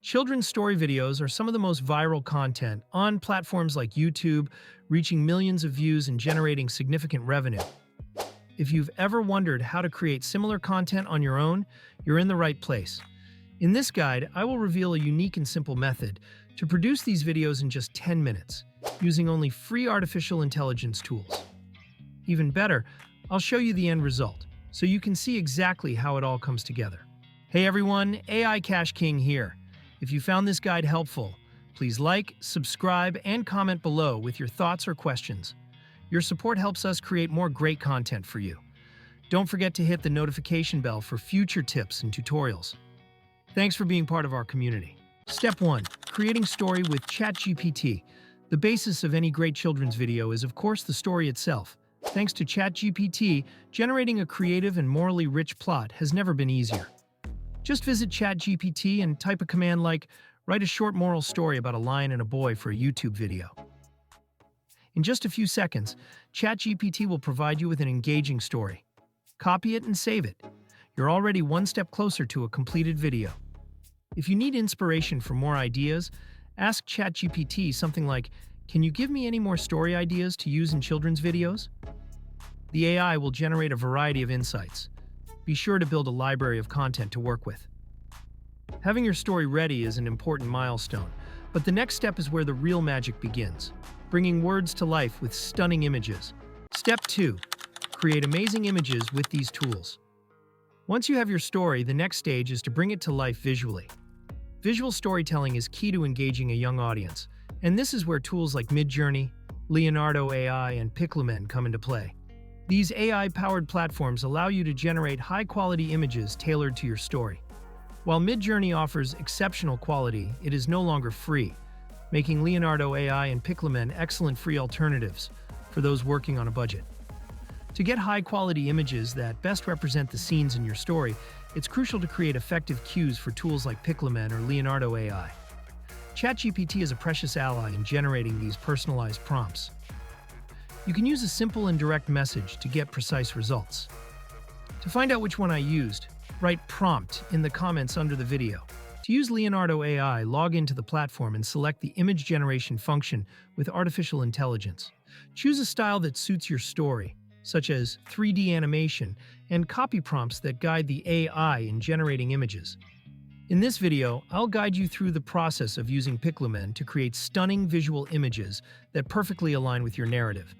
Children's story videos are some of the most viral content on platforms like YouTube, reaching millions of views and generating significant revenue. If you've ever wondered how to create similar content on your own, you're in the right place. In this guide, I will reveal a unique and simple method to produce these videos in just 10 minutes, using only free artificial intelligence tools. Even better, I'll show you the end result, so you can see exactly how it all comes together. Hey everyone, AI Cash King here. If you found this guide helpful, please like, subscribe, and comment below with your thoughts or questions. Your support helps us create more great content for you. Don't forget to hit the notification bell for future tips and tutorials. Thanks for being part of our community. Step 1. Creating story with Chat GPT. The basis of any great children's video is, of course, the story itself. Thanks to Chat GPT, generating a creative and morally rich plot has never been easier. Just visit Chat GPT and type a command like, "Write a short moral story about a lion and a boy for a YouTube video." In just a few seconds, Chat GPT will provide you with an engaging story. Copy it and save it. You're already one step closer to a completed video. If you need inspiration for more ideas, ask Chat GPT something like, "Can you give me any more story ideas to use in children's videos?" The AI will generate a variety of insights. Be sure to build a library of content to work with. Having your story ready is an important milestone, but the next step is where the real magic begins, bringing words to life with stunning images. Step 2. Create amazing images with these tools. Once you have your story, the next stage is to bring it to life visually. Visual storytelling is key to engaging a young audience, and this is where tools like Midjourney, Leonardo AI, and Piclumen come into play. These AI-powered platforms allow you to generate high-quality images tailored to your story. While Midjourney offers exceptional quality, it is no longer free, making Leonardo AI and Piclumen excellent free alternatives for those working on a budget. To get high-quality images that best represent the scenes in your story, it's crucial to create effective cues for tools like Piclumen or Leonardo AI. ChatGPT is a precious ally in generating these personalized prompts. You can use a simple and direct message to get precise results. To find out which one I used, write "prompt" in the comments under the video. To use Leonardo AI, log into the platform and select the image generation function with artificial intelligence. Choose a style that suits your story, such as 3D animation, and copy prompts that guide the AI in generating images. In this video, I'll guide you through the process of using Piclumen to create stunning visual images that perfectly align with your narrative.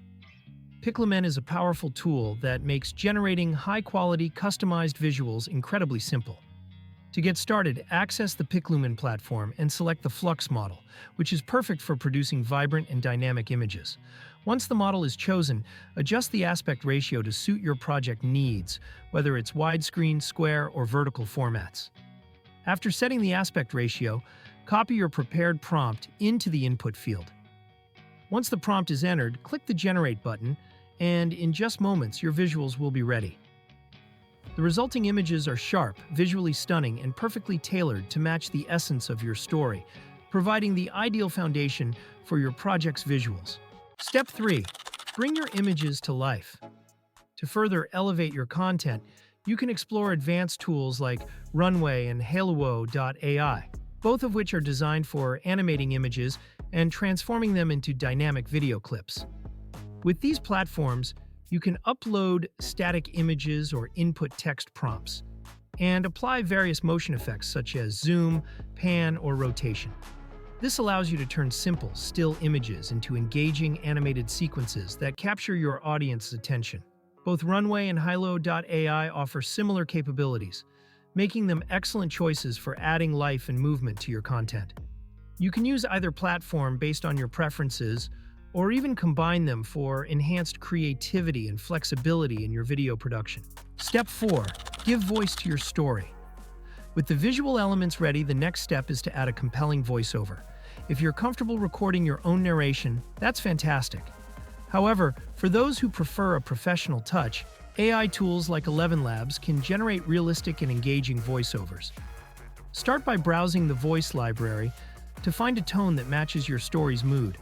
Piclumen is a powerful tool that makes generating high-quality, customized visuals incredibly simple. To get started, access the Piclumen platform and select the Flux model, which is perfect for producing vibrant and dynamic images. Once the model is chosen, adjust the aspect ratio to suit your project needs, whether it's widescreen, square, or vertical formats. After setting the aspect ratio, copy your prepared prompt into the input field. Once the prompt is entered, click the Generate button, and in just moments, your visuals will be ready. The resulting images are sharp, visually stunning, and perfectly tailored to match the essence of your story, providing the ideal foundation for your project's visuals. Step 3. Bring your images to life. To further elevate your content, you can explore advanced tools like Runway and Hailuo.ai, both of which are designed for animating images and transforming them into dynamic video clips. With these platforms, you can upload static images or input text prompts, and apply various motion effects such as zoom, pan, or rotation. This allows you to turn simple, still images into engaging animated sequences that capture your audience's attention. Both Runway and Hailuo.ai offer similar capabilities, making them excellent choices for adding life and movement to your content. You can use either platform based on your preferences, or even combine them for enhanced creativity and flexibility in your video production. Step 4. Give voice to your story. With the visual elements ready, the next step is to add a compelling voiceover. If you're comfortable recording your own narration, that's fantastic. However, for those who prefer a professional touch, AI tools like ElevenLabs can generate realistic and engaging voiceovers. Start by browsing the voice library to find a tone that matches your story's mood.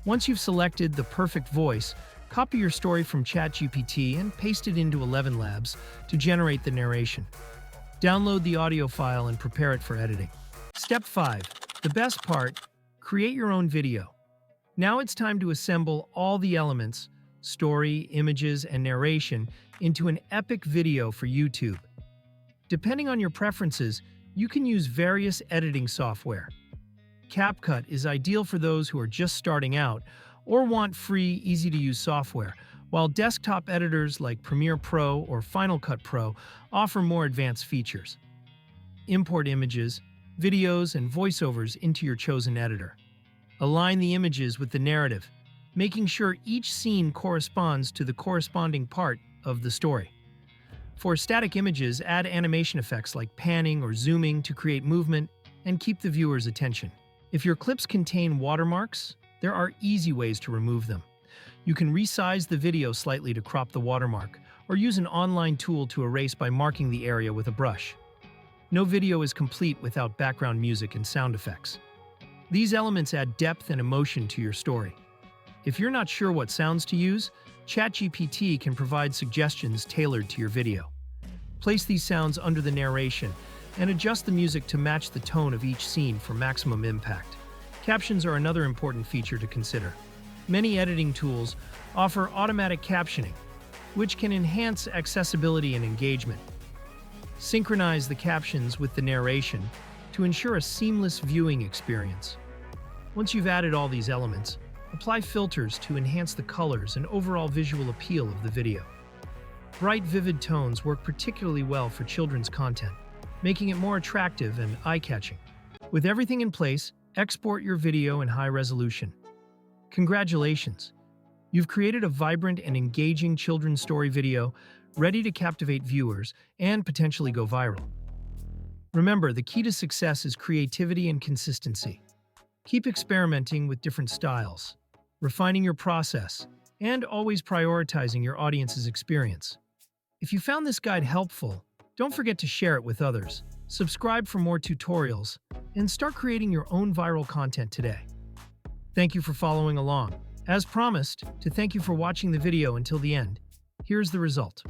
Once you've selected the perfect voice, copy your story from ChatGPT and paste it into ElevenLabs to generate the narration. Download the audio file and prepare it for editing. Step 5. The best part, create your own video. Now it's time to assemble all the elements, story, images, and narration, into an epic video for YouTube. Depending on your preferences, you can use various editing software. CapCut is ideal for those who are just starting out or want free, easy-to-use software, while desktop editors like Premiere Pro or Final Cut Pro offer more advanced features. Import images, videos, and voiceovers into your chosen editor. Align the images with the narrative, making sure each scene corresponds to the corresponding part of the story. For static images, add animation effects like panning or zooming to create movement and keep the viewer's attention. If your clips contain watermarks, there are easy ways to remove them. You can resize the video slightly to crop the watermark, or use an online tool to erase by marking the area with a brush. No video is complete without background music and sound effects. These elements add depth and emotion to your story. If you're not sure what sounds to use, Chat GPT can provide suggestions tailored to your video. Place these sounds under the narration and adjust the music to match the tone of each scene for maximum impact. Captions are another important feature to consider. Many editing tools offer automatic captioning, which can enhance accessibility and engagement. Synchronize the captions with the narration to ensure a seamless viewing experience. Once you've added all these elements, apply filters to enhance the colors and overall visual appeal of the video. Bright, vivid tones work particularly well for children's content, making it more attractive and eye-catching. With everything in place, export your video in high resolution. Congratulations! You've created a vibrant and engaging children's story video ready to captivate viewers and potentially go viral. Remember, the key to success is creativity and consistency. Keep experimenting with different styles, refining your process, and always prioritizing your audience's experience. If you found this guide helpful, don't forget to share it with others. Subscribe for more tutorials, and start creating your own viral content today. Thank you for following along. As promised, to thank you for watching the video until the end, here's the result.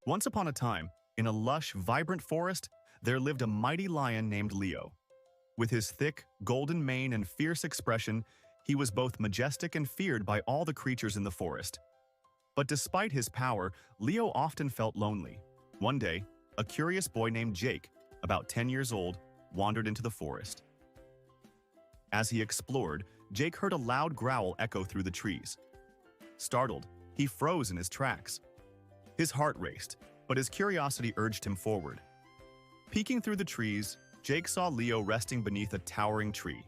Once upon a time, in a lush, vibrant forest, there lived a mighty lion named Leo. With his thick, golden mane and fierce expression, he was both majestic and feared by all the creatures in the forest. But despite his power, Leo often felt lonely. One day, a curious boy named Jake, about 10 years old, wandered into the forest. As he explored, Jake heard a loud growl echo through the trees. Startled, he froze in his tracks. His heart raced, but his curiosity urged him forward. Peeking through the trees, Jake saw Leo resting beneath a towering tree.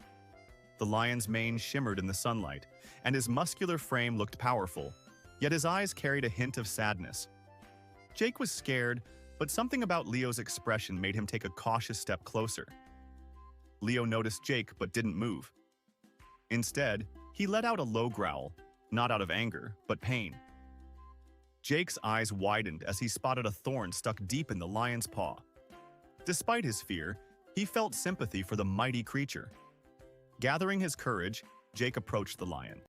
The lion's mane shimmered in the sunlight, and his muscular frame looked powerful, yet his eyes carried a hint of sadness. Jake was scared, but something about Leo's expression made him take a cautious step closer. Leo noticed Jake but didn't move. Instead, he let out a low growl, not out of anger, but pain. Jake's eyes widened as he spotted a thorn stuck deep in the lion's paw. Despite his fear, he felt sympathy for the mighty creature. Gathering his courage, Jake approached the lion.